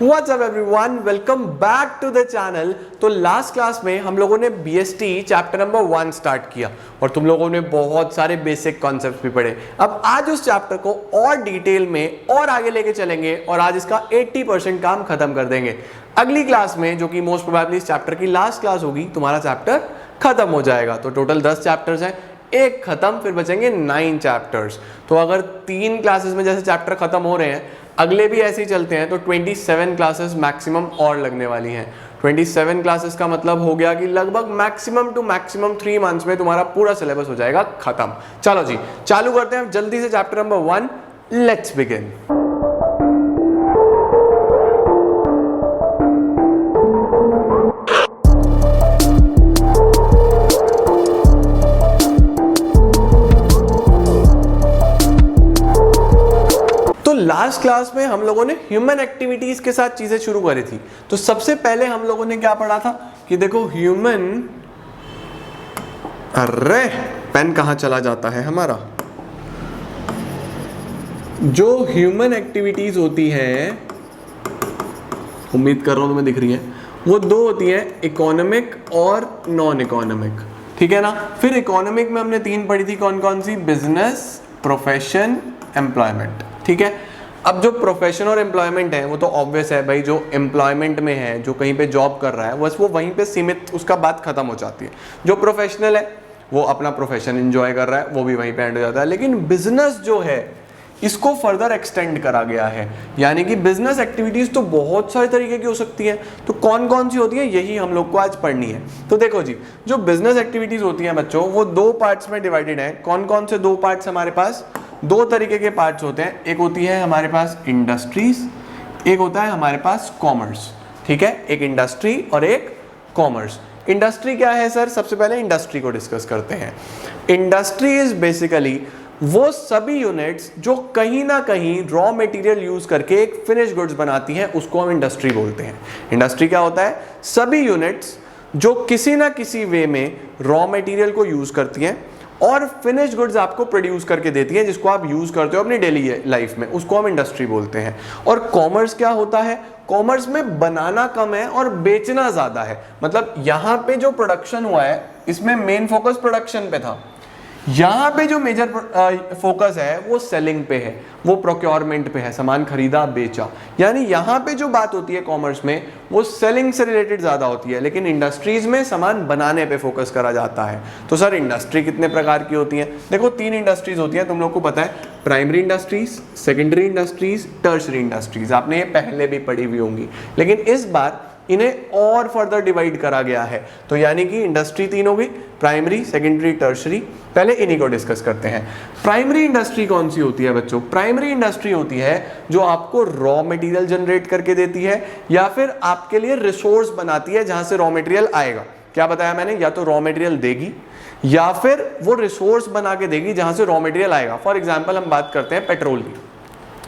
What's up everyone? Welcome back to the channel। तो last class में हम लोगों ने BST चैप्टर नंबर 1 स्टार्ट किया और तुम लोगों ने बहुत सारे बेसिक कॉन्सेप्ट्स भी पढ़े। अब आज उस चैप्टर को और डिटेल में और आगे लेके चलेंगे और आज इसका 80% काम खत्म कर देंगे। अगली क्लास में, जो कि मोस्ट प्रोबेबली इस चैप्टर की लास्ट क्लास होगी, तुम्हारा चैप्टर खत्म हो जाएगा। तो टोटल 10 चैप्टर्स हैं, एक खत्म, फिर बचेंगे 9 चैप्टर्स। तो अगर 3 क्लासेस में जैसे चैप्टर खत्म हो रहे हैं, अगले भी ऐसे ही चलते हैं तो 27 क्लासेस मैक्सिमम और लगने वाली हैं। 27 क्लासेस का मतलब हो गया कि लगभग मैक्सिमम टू मैक्सिमम 3 मंथ्स में तुम्हारा पूरा सिलेबस हो जाएगा खत्म। चलो जी, चालू करते हैं जल्दी से चैप्टर नंबर 1। Let's begin. तो लास्ट क्लास में हम लोगों ने ह्यूमन एक्टिविटीज के साथ चीजें शुरू करी थी। तो सबसे पहले हम लोगों ने क्या पढ़ा था कि देखो ह्यूमन, अरे पेन कहां चला जाता है हमारा। जो ह्यूमन एक्टिविटीज होती हैं, उम्मीद कर रहा हूं तुम्हें दिख रही है, वो 2 होती हैं, इकोनॉमिक और नॉन इकोनॉमिक। ठीक है ना। फिर इकोनॉमिक में हमने 3 पढ़ी थी, कौन कौन सी? Business, profession, employment. ठीक है। अब जो प्रोफेशन और एम्प्लॉयमेंट है वो तो ऑब्वियस है भाई, जो एम्प्लॉयमेंट में है, जो कहीं पे जॉब कर रहा है, बस वो वहीं पे सीमित, उसका बात खत्म हो जाती है। जो प्रोफेशनल है वो अपना प्रोफेशन एंजॉय कर रहा है, वो भी वहीं पे एंड हो जाता है। लेकिन बिजनेस जो है, इसको फर्दर एक्सटेंड करा गया है, यानी कि बिजनेस एक्टिविटीज तो बहुत सारे तरीके की हो सकती है। तो कौन कौन सी होती है, यही हम लोग को आज पढ़नी है। तो देखो जी, जो बिजनेस एक्टिविटीज होती हैं बच्चों, वो 2 पार्ट्स में डिवाइडेड है। कौन कौन से 2 पार्ट्स हमारे पास? 2 तरीके के पार्ट्स होते हैं। एक होती है हमारे पास इंडस्ट्रीज, एक होता है हमारे पास कॉमर्स। ठीक है, एक इंडस्ट्री और एक कॉमर्स। इंडस्ट्री क्या है सर? सबसे पहले इंडस्ट्री को डिस्कस करते हैं। इंडस्ट्री इज बेसिकली वो सभी यूनिट्स जो कहीं ना कहीं रॉ मटेरियल यूज करके एक फिनिश गुड्स बनाती हैं, उसको हम इंडस्ट्री बोलते हैं। इंडस्ट्री क्या होता है? सभी यूनिट्स जो किसी ना किसी वे में रॉ मटेरियल को यूज करती हैं और फिनिश गुड्स आपको प्रोड्यूस करके देती हैं, जिसको आप यूज करते हो अपनी डेली लाइफ में, उसको हम इंडस्ट्री बोलते हैं। और कॉमर्स क्या होता है? कॉमर्स में बनाना कम है और बेचना ज्यादा है। मतलब यहां पे जो प्रोडक्शन हुआ है, इसमें मेन फोकस प्रोडक्शन पे था। यहां पे जो मेजर फोकस है वो सेलिंग पे है, वो प्रोक्योरमेंट पे है, सामान खरीदा बेचा। यानी यहां पे जो बात होती है कॉमर्स में, वो सेलिंग से रिलेटेड ज्यादा होती है, लेकिन इंडस्ट्रीज में सामान बनाने पे फोकस करा जाता है। तो सर इंडस्ट्री कितने प्रकार की होती हैं? देखो 3 इंडस्ट्रीज होती हैं, तुम लोग को पता है, primary industries, secondary industries, tertiary industries. आपने ये पहले भी पढ़ी हुई होंगी, लेकिन इस बार इन्हें और फर्दर डिवाइड करा गया है। तो यानी कि इंडस्ट्री 3 हो गई, प्राइमरी, सेकेंडरी, टर्शरी। पहले इन्हीं को डिस्कस करते हैं। प्राइमरी इंडस्ट्री कौन सी होती है बच्चों? प्राइमरी इंडस्ट्री होती है जो आपको रॉ मटेरियल जनरेट करके देती है या फिर आपके लिए रिसोर्स बनाती है जहां से रॉ मटेरियल आएगा। क्या बताया मैंने? या तो रॉ मटेरियल देगी या फिर वो रिसोर्स बना के देगी जहां से रॉ मटेरियल आएगा। फॉर एग्जाम्पल हम बात करते हैं पेट्रोल की।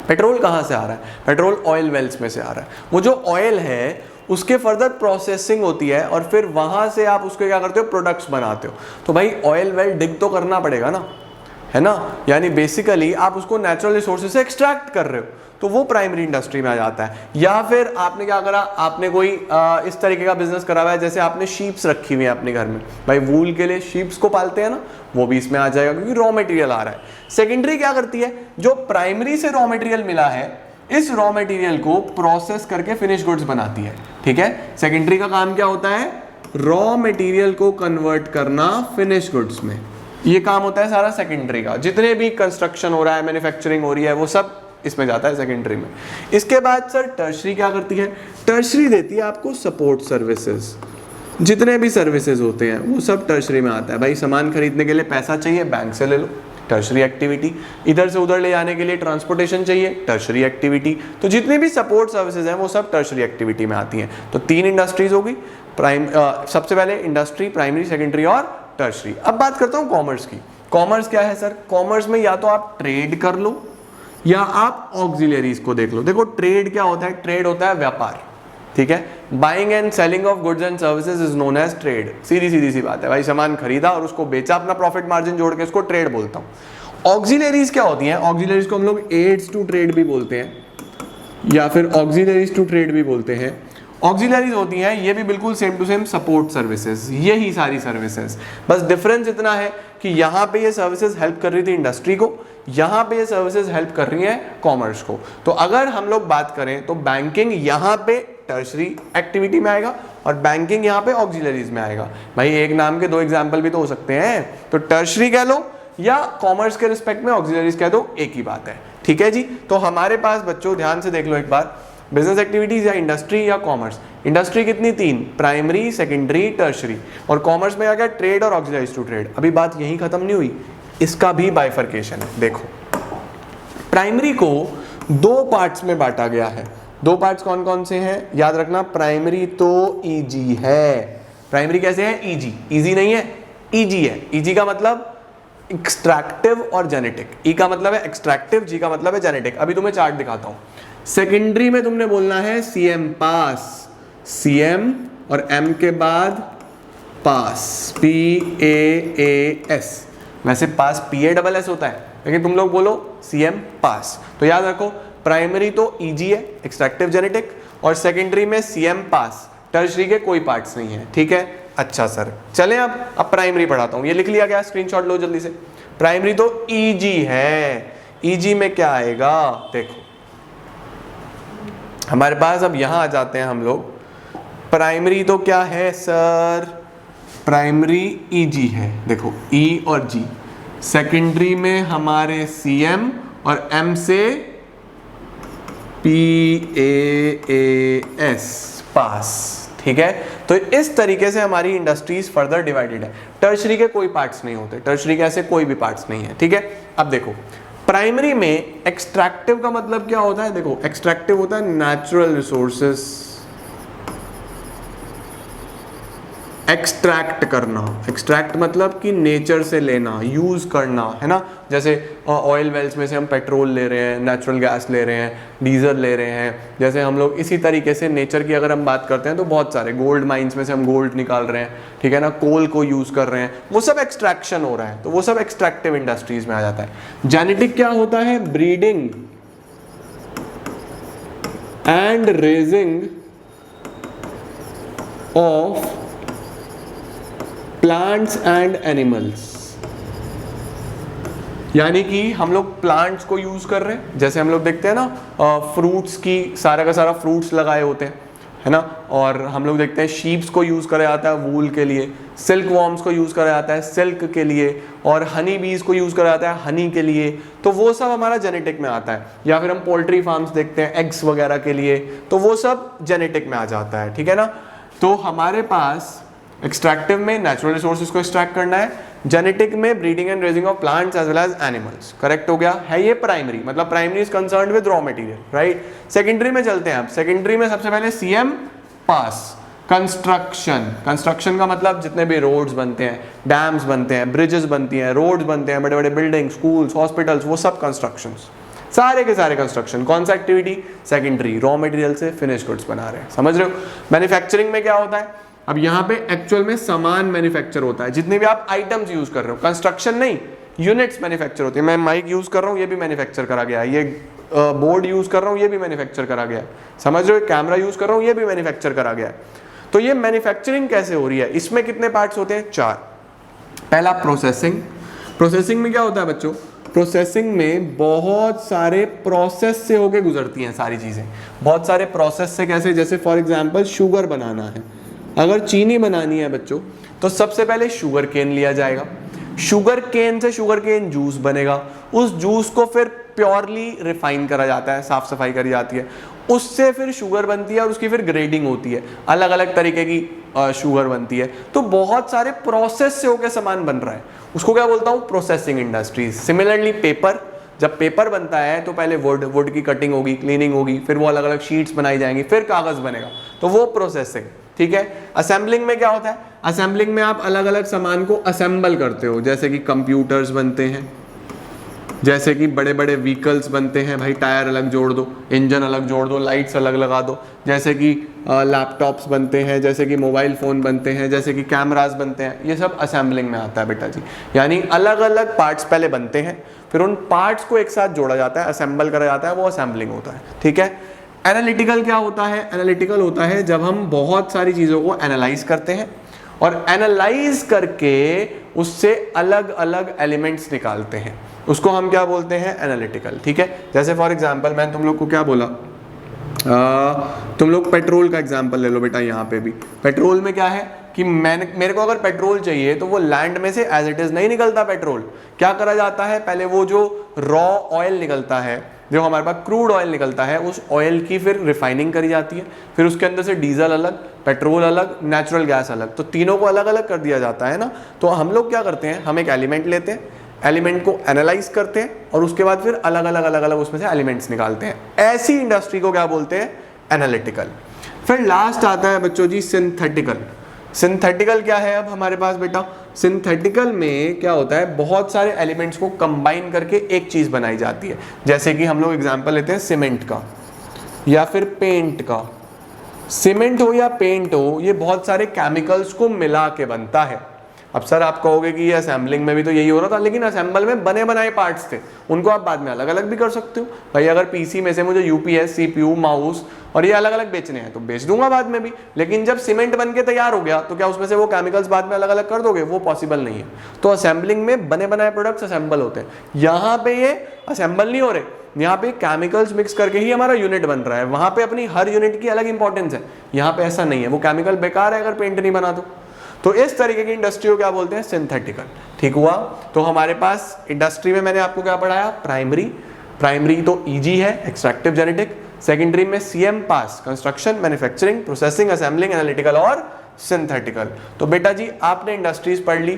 पेट्रोल कहां से आ रहा है? पेट्रोल ऑयल वेल्स में से आ रहा है। वो जो ऑयल है उसके फर्दर प्रोसेसिंग होती है और फिर वहां से आप उसके क्या करते हो? प्रोडक्ट्स बनाते हो। तो भाई ऑयल वेल डिग तो करना पड़ेगा ना, है ना। यानी बेसिकली आप उसको नेचुरल रिसोर्सेज से एक्सट्रैक्ट कर रहे हो, तो वो प्राइमरी इंडस्ट्री में आ जाता है। या फिर आपने क्या करा, आपने कोई इस तरीके का बिजनेस करा हुआ है, जैसे आपने शीप्स रखी हुई है अपने घर में, भाई वूल के लिए शीप्स को पालते हैं ना, वो भी इसमें आ जाएगा क्योंकि रॉ मटेरियल आ रहा है। सेकेंडरी क्या करती है? जो प्राइमरी से रॉ मटेरियल मिला है, इस रॉ मटेरियल को प्रोसेस करके फिनिश गुड्स बनाती है। ठीक है। सेकेंडरी का काम क्या होता है? रॉ मटेरियल को कन्वर्ट करना फिनिश गुड्स में। ये काम होता है सारा सेकेंडरी का। जितने भी कंस्ट्रक्शन हो रहा है, मैन्युफैक्चरिंग हो रही है, वो सब इसमें जाता है सेकेंडरी में। इसके बाद सर टर्शरी क्या करती है? टर्शरी देती है आपको सपोर्ट सर्विसेज। जितने भी सर्विसेज होते हैं वो सब टर्शरी में आता है। भाई सामान खरीदने के लिए पैसा चाहिए, बैंक से ले लो, टर्शरी एक्टिविटी। इधर से उधर ले जाने के लिए ट्रांसपोर्टेशन चाहिए, टर्शरी एक्टिविटी। तो जितनी भी सपोर्ट सर्विसेज हैं वो सब टर्शरी एक्टिविटी में आती हैं। तो 3 इंडस्ट्रीज होगी। सबसे पहले इंडस्ट्री, प्राइमरी, सेकेंडरी और टर्शरी। अब बात करता हूँ कॉमर्स की। कॉमर्स क्या है सर? कॉमर्स में या तो आप ट्रेड कर लो या आप ऑक्सिलरीज को देख लो। देखो ट्रेड क्या होता है? ट्रेड होता है व्यापार। ठीक है। Buying and selling of goods and services is known as trade. सीधी सीधी सी बात है भाई, सामान खरीदा और उसको बेचा, अपना प्रॉफिट मार्जिन जोड़ के, उसको ट्रेड बोलता हूँ। ऑक्सिलरीज क्या होती हैं? ऑक्सिलरीज को हम लोग एड्स टू ट्रेड भी बोलते हैं। या फिर ऑक्सिलरीज टू ट्रेड भी बोलते हैं। ऑक्सिलरीज होती हैं ये भी बिल्कुल same to same support services, यही सारी सर्विसेज, बस डिफरेंस इतना है कि यहाँ पे ये सर्विसेज हेल्प कर रही थी इंडस्ट्री को, यहाँ पे ये सर्विसेज हेल्प कर रही है कॉमर्स को। तो अगर हम लोग बात करें तो बैंकिंग यहाँ पे टर्शरी एक्टिविटी में आएगा और बैंकिंग यहाँ पे ऑक्सिलरीज में आएगा। भाई एक नाम के दो एग्जाम्पल भी तो हो सकते हैं, तो टर्शरी कह लो या कॉमर्स के रिस्पेक्ट में ऑक्सिलरीज कह दो, एक ही बात है। ठीक है जी, तो हमारे पास बच्चों ध्यान से देख लो एक बार, बिजनेस एक्टिविटीज या इंडस्ट्री या कॉमर्स। इंडस्ट्री कितनी, तीन, प्राइमरी, सेकेंडरी, टर्शरी, और कॉमर्स में आ गया ट्रेड और ऑक्सिलरीज टू ट्रेड। अभी बात यहीं खत्म नहीं हुई, इसका भी बाइफर्केशन है। देखो प्राइमरी को दो पार्ट्स में बांटा गया है। दो पार्ट्स कौन कौन से हैं याद रखना, प्राइमरी तो ईजी है। प्राइमरी कैसे है, ईजी, ईजी नहीं है, ईजी है। ईजी का मतलब एक्सट्रैक्टिव और जेनेटिक, ई का मतलब है एक्सट्रैक्टिव, जी का मतलब है जेनेटिक। अभी तुम्हें चार्ट दिखाता हूं। सेकेंडरी में तुमने बोलना है सीएम पास, सीएम और एम के बाद पास, PAAS। वैसे पास PASS होता है, लेकिन तुम लोग बोलो सीएम पास। तो याद रखो प्राइमरी तो ईजी है, एक्सट्रैक्टिव जेनेटिक, और सेकेंडरी में सीएम पास, टर्शरी के कोई पार्ट्स नहीं है। ठीक है, अच्छा सर चलें अब प्राइमरी पढ़ाता हूं। ये लिख लिया गया, स्क्रीनशॉट लो जल्दी से। प्राइमरी तो ईजी है, ईजी में क्या आएगा देखो हमारे पास। अब यहां आ जाते हैं हम लोग। प्राइमरी तो क्या है सर, प्राइमरी ईजी है, देखो ई और जी। सेकेंडरी में हमारे सीएम और एम से PAAS, पास। ठीक है, तो इस तरीके से हमारी इंडस्ट्रीज फर्दर डिवाइडेड है। टर्शरी के कोई पार्ट्स नहीं होते, टर्शरी के ऐसे कोई भी पार्ट्स नहीं है। ठीक है, अब देखो प्राइमरी में एक्सट्रैक्टिव का मतलब क्या होता है, देखो एक्सट्रैक्टिव होता है नेचुरल रिसोर्सेस, एक्सट्रैक्ट करना। एक्सट्रैक्ट मतलब कि नेचर से लेना, यूज करना, है ना। जैसे ऑयल वेल्स में से हम पेट्रोल ले रहे हैं, नेचुरल गैस ले रहे हैं, डीजल ले रहे हैं। जैसे हम लोग इसी तरीके से नेचर की अगर हम बात करते हैं तो बहुत सारे गोल्ड माइंस में से हम गोल्ड निकाल रहे हैं, ठीक है ना, कोल को यूज कर रहे हैं, वो सब एक्सट्रैक्शन हो रहा है, तो वो सब एक्सट्रैक्टिव इंडस्ट्रीज में आ जाता है। जेनेटिक क्या होता है, breeding and raising of plants and animals. यानी कि हम लोग प्लांट्स को यूज कर रहे हैं, जैसे हम लोग देखते हैं ना फ्रूट्स की, सारा का सारा फ्रूट्स लगाए होते हैं, है ना। और हम लोग देखते हैं शीप्स को यूज करा जाता है वूल के लिए, सिल्क वॉर्म्स को यूज करा जाता है सिल्क के लिए, और हनी बीज को यूज करा जाता है हनी के लिए। तो वो सब हमारा जेनेटिक में आता है। या फिर हम पोल्ट्री फार्म्स देखते हैं एग्स वगैरह के लिए, तो वो सब जेनेटिक में आ जाता है। ठीक है ना, तो हमारे पास एक्सट्रैक्टिव में नेचुरल रिसोर्सेज को एक्सट्रैक्ट करना है, जेनेटिक में breeding and raising of plants as well as animals. Correct हो गया है ये प्राइमरी, मतलब primary is concerned with raw material, right. Secondary में चलते हैं अब। सेकेंडरी में सबसे पहले सीएम पास, कंस्ट्रक्शन। कंस्ट्रक्शन का मतलब जितने भी रोड्स बनते हैं, डैम्स बनते हैं, ब्रिजेस बनती हैं, रोड्स बनते हैं, बड़े बड़े बिल्डिंग, स्कूल्स, हॉस्पिटल्स, वो सब कंस्ट्रक्शन, सारे के सारे कंस्ट्रक्शन। कौन सा एक्टिविटी, सेकेंडरी, रॉ मटेरियल से फिनिश गुड्स बना रहे हैं, समझ रहे हो। मैन्युफैक्चरिंग में क्या होता है, अब यहाँ पे एक्चुअल में सामान मैन्युफैक्चर होता है, जितने भी आप आइटम्स यूज कर रहे हो, कंस्ट्रक्शन नहीं, यूनिट्स मैन्युफैक्चर होती है। मैं माइक यूज कर रहा हूँ, ये भी मैन्युफैक्चर करा गया है, ये बोर्ड यूज कर रहा हूँ, ये भी मैन्युफैक्चर करा गया है, समझ रहे हो। कैमरा यूज कर रहा हूँ, ये भी मैन्युफैक्चर करा गया है। तो ये मैन्युफैक्चरिंग कैसे हो रही है, इसमें कितने पार्ट्स होते हैं, 4। पहला प्रोसेसिंग। प्रोसेसिंग में क्या होता है बच्चों, प्रोसेसिंग में बहुत सारे प्रोसेस से होके गुजरती हैं सारी चीजें। बहुत सारे प्रोसेस से कैसे, जैसे फॉर एग्जांपल शुगर बनाना है, अगर चीनी बनानी है बच्चों, तो सबसे पहले शुगर केन लिया जाएगा, शुगर केन से शुगर केन जूस बनेगा, उस जूस को फिर प्योरली रिफाइन करा जाता है, साफ सफाई करी जाती है, उससे फिर शुगर बनती है और उसकी फिर ग्रेडिंग होती है, अलग अलग तरीके की शुगर बनती है। तो बहुत सारे प्रोसेस से होकर सामान बन रहा है, उसको क्या बोलता हूँ, प्रोसेसिंग इंडस्ट्रीज। सिमिलरली पेपर, जब पेपर बनता है तो पहले वुड की कटिंग होगी, क्लीनिंग होगी, फिर वो अलग अलग शीट्स बनाई जाएंगी, फिर कागज बनेगा, तो वो प्रोसेसिंग। ठीक है, असेंबलिंग में क्या होता है, असेंबलिंग में आप अलग अलग सामान को असेंबल करते हो, जैसे कि कंप्यूटर्स बनते हैं, जैसे कि बड़े बड़े व्हीकल्स बनते हैं, भाई टायर अलग जोड़ दो, इंजन अलग जोड़ दो, लाइट्स अलग लगा दो, जैसे कि लैपटॉप्स बनते हैं, जैसे कि मोबाइल फ़ोन बनते हैं, जैसे कि कैमरास बनते हैं, ये सब असेंबलिंग में आता है बेटा जी। यानी अलग अलग पार्ट्स पहले बनते हैं, फिर उन पार्ट्स को एक साथ जोड़ा जाता है, असेंबल करा जाता है, वो असेंबलिंग होता है। ठीक है, एनालिटिकल क्या होता है? एनालिटिकल होता है जब हम बहुत सारी चीज़ों को एनालाइज करते हैं और एनालाइज करके उससे अलग अलग एलिमेंट्स निकालते हैं, उसको हम क्या बोलते हैं? एनालिटिकल। ठीक है, जैसे फॉर एग्जांपल मैंने तुम लोग को क्या बोला, तुम लोग पेट्रोल का एग्जांपल ले लो बेटा। यहाँ पे भी पेट्रोल में क्या है कि मेरे को अगर पेट्रोल चाहिए तो वो लैंड में से एज इट इज नहीं निकलता पेट्रोल। क्या करा जाता है? पहले वो जो रॉ ऑयल निकलता है, जो हमारे पास क्रूड ऑयल निकलता है, उस ऑयल की फिर रिफाइनिंग करी जाती है, फिर उसके अंदर से डीजल अलग, पेट्रोल अलग, नेचुरल गैस अलग, तो तीनों को अलग अलग कर दिया जाता है ना। तो हम लोग क्या करते हैं, हम एक एलिमेंट लेते हैं, एलिमेंट को एनालाइज करते हैं और उसके बाद फिर अलग अलग उसमें से एलिमेंट्स निकालते हैं। ऐसी इंडस्ट्री को क्या बोलते हैं? एनालिटिकल। फिर लास्ट आता है बच्चों जी सिंथेटिकल। सिंथेटिकल क्या है अब हमारे पास बेटा? सिंथेटिकल में क्या होता है, बहुत सारे एलिमेंट्स को कंबाइन करके एक चीज बनाई जाती है। जैसे कि हम लोग एग्जांपल लेते हैं सीमेंट का या फिर पेंट का। सीमेंट हो या पेंट हो, ये बहुत सारे केमिकल्स को मिला के बनता है। अब सर आप कहोगे कि ये असेंबलिंग में भी तो यही हो रहा था, लेकिन असेंबल में बने बनाए पार्ट्स थे, उनको आप बाद में अलग अलग भी कर सकते हो। भाई अगर पीसी में से मुझे यूपीएस, सीपीयू, माउस और ये अलग अलग बेचने हैं तो बेच दूंगा बाद में भी, लेकिन जब सीमेंट बन के तैयार हो गया तो क्या उसमें से वो केमिकल्स बाद में अलग अलग कर दोगे? वो पॉसिबल नहीं है। तो असेंबलिंग में बने बनाए प्रोडक्ट्स असेंबल होते हैं। यहाँ पे ये असेंबल नहीं हो रहे, यहाँ पे केमिकल्स मिक्स करके ही हमारा यूनिट बन रहा है। वहाँ पे अपनी हर यूनिट की अलग इंपॉर्टेंस है, यहाँ पे ऐसा नहीं है। वो केमिकल बेकार है अगर पेंट नहीं बना तो इस तरीके की इंडस्ट्री को क्या बोलते हैं? सिंथेटिकल। ठीक हुआ। तो हमारे पास इंडस्ट्री में मैंने आपको क्या पढ़ाया? प्राइमरी तो ईजी है, एक्सट्रैक्टिव जेनेटिक। सेकेंडरी में सीएम पास, construction, manufacturing, processing, assembling, analytical और सिंथेटिकल। तो बेटा जी आपने इंडस्ट्रीज पढ़ ली।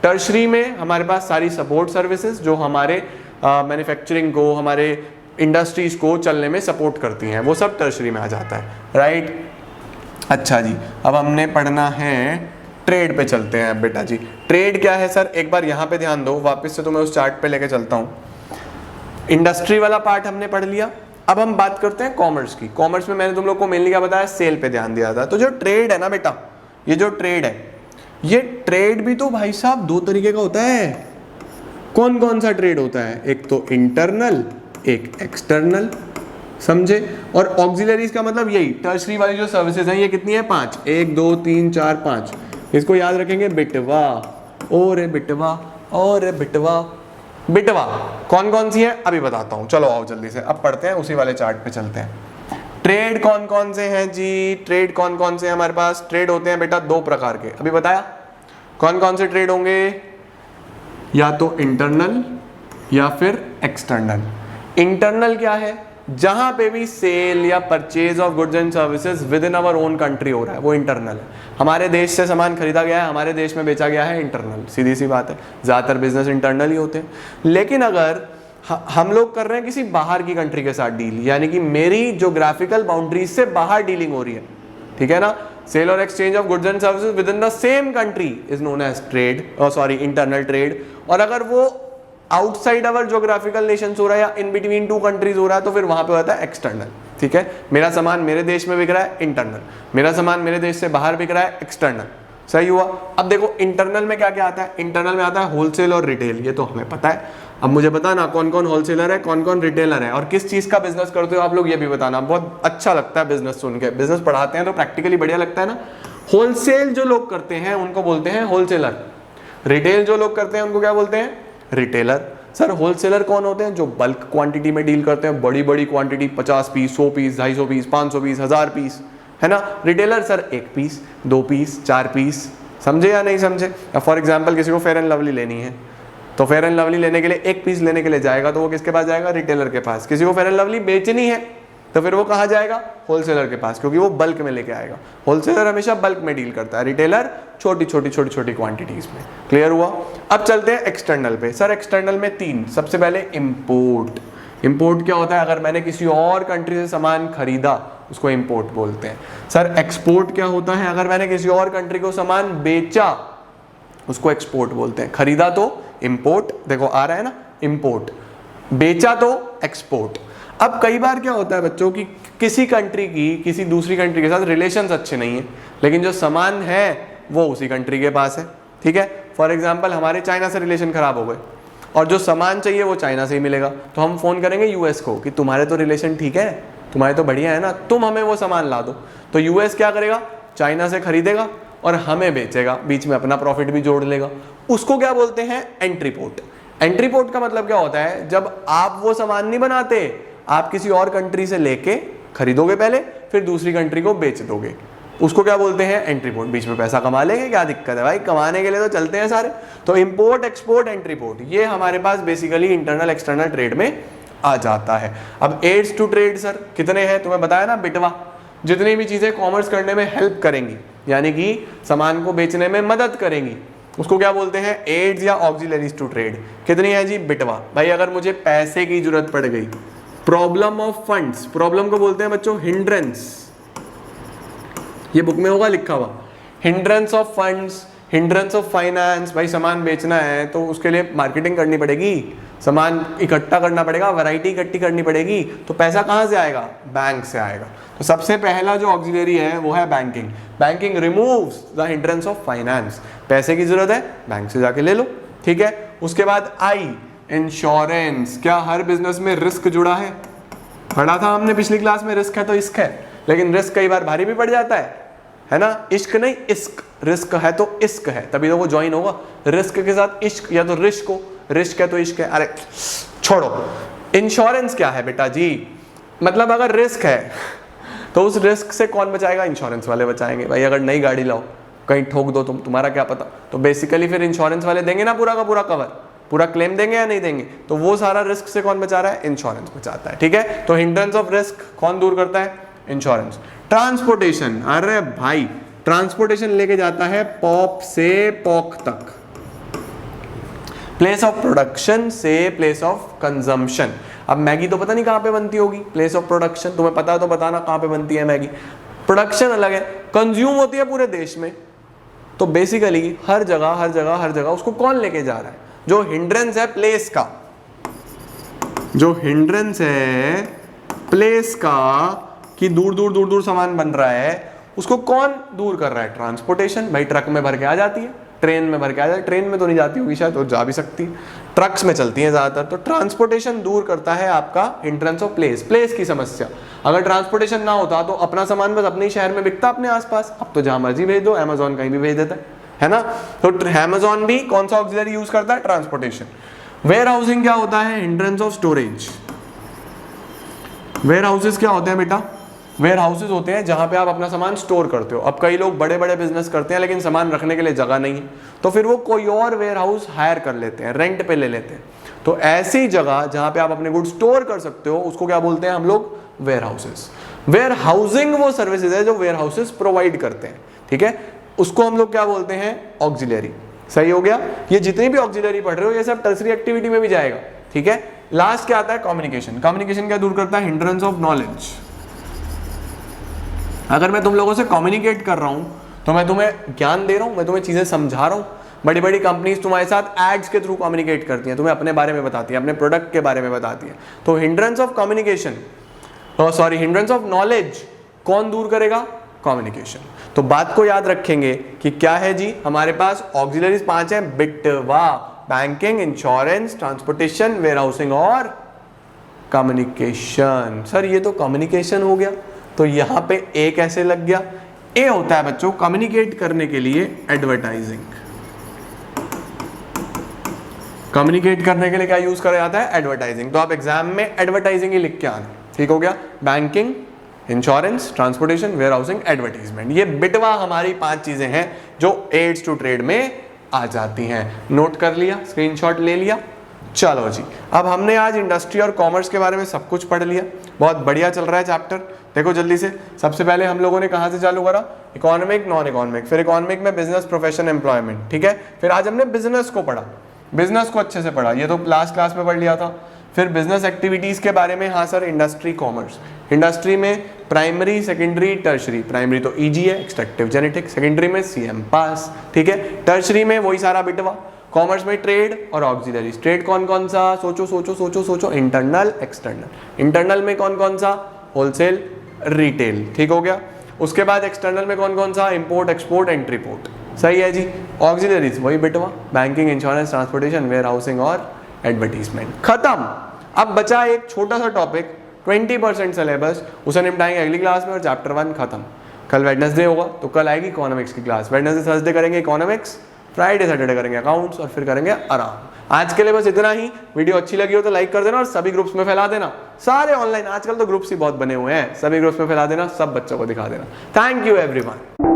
टर्शरी में हमारे पास सारी सपोर्ट सर्विसेज जो हमारे मैन्युफैक्चरिंग को, हमारे इंडस्ट्रीज को चलने में सपोर्ट करती हैं, वो सब टर्शरी में आ जाता है, राइट। अच्छा जी, अब हमने पढ़ना है ट्रेड पे चलते हैं। अब बेटा जी ट्रेड क्या है सर? एक बार यहाँ पे ध्यान दो, वापस से तो मैं उस चार्ट पे लेके चलता हूँ। इंडस्ट्री वाला पार्ट हमने पढ़ लिया। अब हम बात करते हैं कॉमर्स की। कॉमर्स में मैंने तुम लोग को मेनली क्या बताया? सेल पे ध्यान दिया था। तो जो ट्रेड है ना बेटा, ये जो ट्रेड है, ये ट्रेड भी तो भाई साहब दो तरीके का होता है। कौन कौन सा ट्रेड होता है? एक तो इंटरनल, एक एक्सटर्नल, समझे। और ऑक्सिलरीज का मतलब यही टर्शरी वाली जो सर्विसेज हैं, ये कितनी है? 5। 1 2 3 4 5। इसको याद रखेंगे, बिटवा, और बिटवा, और बिटवा। बिटवा कौन कौन सी है अभी बताता हूं, चलो आओ जल्दी से अब पढ़ते हैं, उसी वाले चार्ट पे चलते हैं। ट्रेड कौन कौन से हैं जी? ट्रेड कौन कौन से हैं हमारे पास? ट्रेड होते हैं बेटा दो प्रकार के, अभी बताया। कौन कौन से ट्रेड होंगे? या तो इंटरनल या फिर एक्सटर्नल। इंटरनल क्या है? जहां पे भी सेल या purchase of goods and services within our own country हो रहा है, वो इंटरनल है। हमारे देश से सामान खरीदा गया है, हमारे देश में बेचा गया है, इंटरनल, सीधी सी बात है। ज़्यादातर बिजनेस इंटरनल ही होते हैं। लेकिन अगर हम लोग कर रहे हैं किसी बाहर की कंट्री के साथ डील, यानी कि मेरी ज्योग्राफिकल बाउंड्रीज से बाहर डीलिंग हो रही है, ठीक है ना, सेल और exchange of goods and services within the same country is known as trade, internal trade. और अगर वो आउटसाइड अवर ज्योग्राफिकल नेशंस हो रहा है या इन बिटवीन टू कंट्रीज हो रहा है, तो फिर वहां पे होता है एक्सटर्नल। ठीक है, मेरा सामान मेरे देश में बिक रहा है, इंटरनल। मेरा सामान मेरे देश से बाहर बिक रहा है, एक्सटर्नल। सही हुआ। अब देखो इंटरनल में क्या क्या आता है? इंटरनल में आता है होलसेल और रिटेल, ये तो हमें पता है। अब मुझे बताना कौन कौन होलसेलर है, कौन कौन रिटेलर है, और किस चीज का बिजनेस करते हो आप लोग, ये भी बताना। बहुत अच्छा लगता है बिजनेस सुन के, बिजनेस पढ़ाते हैं तो प्रैक्टिकली बढ़िया लगता है ना। होलसेल जो लोग करते हैं उनको बोलते हैं होलसेलर। रिटेल जो लोग करते हैं उनको क्या बोलते हैं? रिटेलर। सर होलसेलर कौन होते हैं? जो बल्क क्वांटिटी में डील करते हैं, बड़ी बड़ी quantity, 50 piece, 100 piece, 250 piece, 500 piece, 1000 piece, है ना। Retailer sir 1 piece, 2 piece, 4 piece. समझे या नहीं समझे? अब फॉर एग्जांपल किसी को फेयर एंड लवली लेनी है, तो फेयर एंड लवली लेने के लिए 1 पीस लेने के लिए जाएगा, तो वो किसके पास जाएगा? रिटेलर के पास। किसी को फेयर एंड लवली बेचनी है तो फिर वो कहाँ जाएगा? होलसेलर के पास, क्योंकि वो बल्क में लेके आएगा। होलसेलर हमेशा बल्क में डील करता है, रिटेलर छोटी छोटी क्वांटिटीज में। क्लियर हुआ। अब चलते हैं एक्सटर्नल पे। सर एक्सटर्नल में 3, सबसे पहले इंपोर्ट। इंपोर्ट क्या होता है? अगर मैंने किसी और कंट्री से सामान खरीदा उसको इंपोर्ट बोलते हैं। सर एक्सपोर्ट क्या होता है? अगर मैंने किसी और कंट्री को सामान बेचा उसको एक्सपोर्ट बोलते हैं। खरीदा तो इंपोर्ट, देखो आ रहा है ना, इंपोर्ट। बेचा तो एक्सपोर्ट। अब कई बार क्या होता है बच्चों की, किसी कंट्री की किसी दूसरी कंट्री के साथ रिलेशंस अच्छे नहीं है, लेकिन जो सामान है वो उसी कंट्री के पास है। ठीक है, फॉर एग्जांपल हमारे चाइना से रिलेशन खराब हो गए और जो सामान चाहिए वो चाइना से ही मिलेगा, तो हम फोन करेंगे यूएस को कि तुम्हारे तो रिलेशन ठीक है, तुम्हारे तो बढ़िया है ना, तुम हमें वो सामान ला दो। तो यूएस क्या करेगा, चाइना से खरीदेगा और हमें बेचेगा, बीच में अपना प्रॉफिट भी जोड़ लेगा। उसको क्या बोलते हैं, एंट्री पोर्ट। एंट्री पोर्ट का मतलब क्या होता है, जब आप वो सामान नहीं बनाते, आप किसी और कंट्री से लेके खरीदोगे पहले, फिर दूसरी कंट्री को बेच दोगे, उसको क्या बोलते हैं, एंट्री पोर्ट। बीच में पैसा कमा लेंगे, क्या दिक्कत है भाई, कमाने के लिए तो चलते हैं सारे। तो इंपोर्ट एक्सपोर्ट एंट्री पोर्ट, ये हमारे पास बेसिकली इंटरनल एक्सटर्नल ट्रेड में आ जाता है। अब एड्स टू ट्रेड सर कितने हैं, तुम्हें बताया ना बिटवा, जितनी भी चीजें कॉमर्स करने में हेल्प करेंगी, यानी कि सामान को बेचने में मदद करेंगी, उसको क्या बोलते हैं, एड्स या ऑक्सिलरीज टू ट्रेड। कितनी है जी, बिटवा। भाई अगर मुझे पैसे की जरूरत पड़ गई, प्रॉब्लम ऑफ फंड्स, प्रॉब्लम को बोलते हैं बच्चों हिंड्रेंस, ये बुक में होगा लिखा हुआ, hindrance of funds, hindrance of finance. भाई सामान बेचना है तो उसके लिए मार्केटिंग करनी पड़ेगी, सामान इकट्ठा करना पड़ेगा, वैरायटी इकट्ठी करनी पड़ेगी, तो पैसा कहाँ से आएगा, बैंक से आएगा। तो सबसे पहला जो ऑक्सिलरी है वो है banking. Banking removes the hindrance of finance, पैसे की जरूरत है बैंक से जाके ले लो, ठीक है। उसके बाद आई, इंश्योरेंस। क्या हर बिजनेस में रिस्क जुड़ा है, पढ़ा था हमने पिछली क्लास में, रिस्क है तो इश्क है, लेकिन रिस्क कई बार भारी भी पड़ जाता है ना, इश्क नहीं इश्क, रिस्क है तो इश्क है, तभी तो वो ज्वाइन होगा, रिस्क के साथ इश्क, या तो रिस्क हो, रिस्क है तो इश्क है। अरे छोड़ो, इंश्योरेंस क्या है बेटा जी, मतलब अगर रिस्क है तो उस रिस्क से कौन बचाएगा, इंश्योरेंस वाले बचाएंगे। भाई अगर नई गाड़ी लाओ, कहीं ठोक दो तुम्हारा क्या पता, तो बेसिकली फिर इंश्योरेंस वाले देंगे ना पूरा का पूरा कवर, पूरा क्लेम देंगे या नहीं देंगे, तो वो सारा रिस्क से कौन बचा रहा है, इंश्योरेंस बचाता है, ठीक है। तो हिंड्रेंस ऑफ रिस्क कौन दूर करता है, इंश्योरेंस। ट्रांसपोर्टेशन, अरे भाई ट्रांसपोर्टेशन लेके जाता है पॉप से पॉक तक, प्लेस ऑफ प्रोडक्शन से प्लेस ऑफ कंजम्पशन। अब मैगी तो पता नहीं कहाँ पे बनती होगी, प्लेस ऑफ प्रोडक्शन तुम्हें पता है तो बताना कहाँ पे बनती है मैगी, प्रोडक्शन अलग है, कंज्यूम होती है पूरे देश में। तो बेसिकली हर जगह उसको कौन लेके जा रहा है, जो हिंड्रेंस है प्लेस का, जो हिंड्रेंस है प्लेस का कि दूर सामान बन रहा है, उसको कौन दूर कर रहा है, ट्रांसपोर्टेशन। भाई ट्रक में भर के आ जाती है, ट्रेन में भर के आ जाती है, ट्रेन में तो नहीं जाती होगी शायद, तो जा भी सकती है, ट्रक्स में चलती है ज्यादातर। तो ट्रांसपोर्टेशन दूर करता है आपका हिंड्रेंस ऑफ प्लेस, प्लेस की समस्या। अगर ट्रांसपोर्टेशन ना होता तो अपना सामान बस अपने ही शहर में बिकता अपने आसपास, अब तो जहां मर्जी भेज दो, अमेजोन कहीं भी भेज देता है ना। तो अमेजोन भी कौन सा ऑक्सिलरी यूज करता है, ट्रांसपोर्टेशन। वेयर हाउसिंग क्या होता है, hindrance of storage. Warehouses क्या होते हैं बेटा, वेयर हाउसेज होते हैं जहां पे आप अपना सामान स्टोर करते हो। अब कई लोग बड़े बड़े बिजनेस करते हैं लेकिन सामान रखने के लिए जगह नहीं है, तो फिर वो कोई और वेयर हाउस हायर कर लेते हैं, रेंट पे ले लेते हैं। तो ऐसी जगह जहां पे आप अपने गुड्स स्टोर कर सकते हो उसको क्या बोलते हैं हम लोग, वेयर हाउसेस। वेयर हाउसिंग वो सर्विसेज है जो वेयर हाउसेस प्रोवाइड करते हैं, ठीक है, उसको हम लोग क्या बोलते हैं, ऑक्सिलरी। सही हो गया। ये जितनी भी ऑक्सिलरी पढ़ रहे हो ये सब टर्सरी एक्टिविटी में भी जाएगा, ठीक है। लास्ट क्या आता है, कम्युनिकेशन। कम्युनिकेशन क्या दूर करता है, हिंड्रेंस ऑफ नॉलेज। अगर मैं तुम लोगों से कम्युनिकेट कर रहा हूं तो मैं तुम्हें ज्ञान दे रहा हूं, मैं तुम्हें चीजें समझा रहा हूं। बड़ी बड़ी कंपनीज तुम्हारे साथ एड्स के थ्रू कम्युनिकेट करती हैं, तुम्हें अपने बारे में बताती हैं, अपने प्रोडक्ट के बारे में बताती हैं। तो hindrance of communication, sorry hindrance of knowledge कौन दूर करेगा, कम्युनिकेशन। तो बात को याद रखेंगे कि क्या है जी, हमारे पास ऑक्सिलरीज 5 हैं, बिटवा, banking, insurance, transportation, warehousing और कम्युनिकेशन। सर ये तो कम्युनिकेशन हो गया, तो यहां पे ए कैसे लग गया, ए होता है बच्चों कम्युनिकेट करने के लिए एडवर्टाइजिंग। कम्युनिकेट करने के लिए क्या यूज करा जाता है, एडवर्टाइजिंग। तो आप एग्जाम में एडवर्टाइजिंग ही लिख के आना, ठीक हो गया। Banking, insurance, transportation, warehousing, advertisement, ये बिटवा हमारी 5 चीजें हैं जो एड्स टू ट्रेड में आ जाती हैं। नोट कर लिया, स्क्रीनशॉट ले लिया। चलो जी, अब हमने आज इंडस्ट्री और कॉमर्स के बारे में सब कुछ पढ़ लिया, बहुत बढ़िया चल रहा है चैप्टर। देखो जल्दी से, सबसे पहले हम लोगों ने कहाँ से चालू करा, इकोनॉमिक, नॉन इकोनॉमिक, फिर इकोनॉमिक में बिजनेस, प्रोफेशन, एम्प्लॉयमेंट, ठीक है। फिर आज हमने बिजनेस को पढ़ा, बिजनेस को अच्छे से पढ़ा, ये तो लास्ट क्लास में पढ़ लिया था। फिर बिजनेस एक्टिविटीज के बारे में, हाँ सर, इंडस्ट्री, कॉमर्स। इंडस्ट्री में प्राइमरी, सेकेंडरी, टर्शरी। प्राइमरी तो ईजी है, एक्सट्रैक्टिव, जेनेटिक। सेकेंडरी में सीएम पास, ठीक है। टर्शरी में वही सारा बिटवा। कॉमर्स में ट्रेड और ऑक्सिलरीज। ट्रेड कौन कौन सा, सोचो सोचो सोचो सोचो, इंटरनल, एक्सटर्नल। इंटरनल में कौन कौन सा, होलसेल, रिटेल, ठीक हो गया। उसके बाद एक्सटर्नल में कौन कौन सा, इंपोर्ट, एक्सपोर्ट, एंट्री पोर्ट। सही है जी। ऑक्सिलरीज वही बिटवा, banking, insurance, transportation, warehousing और एडवर्टीजमेंट। खत्म। अब बचा एक छोटा सा टॉपिक 20% सिलेबस उसे निपटाएंगे अगली क्लास में और चैप्टर 1 खत्म। कल वेडनेसडे होगा तो कल आएगी इकोनॉमिक्स की क्लास। वेडनेसडे थर्सडे करेंगे इकोनॉमिक्स, फ्राइडे सैटरडे करेंगे अकाउंट्स और फिर करेंगे आराम। आज के लिए बस इतना ही। वीडियो अच्छी लगी हो तो लाइक कर देना और सभी ग्रुप्स में फैला देना। सारे ऑनलाइन आजकल तो ग्रुप्स ही बहुत बने हुए हैं, सभी ग्रुप्स में फैला देना, सब बच्चों को दिखा देना। Thank you everyone.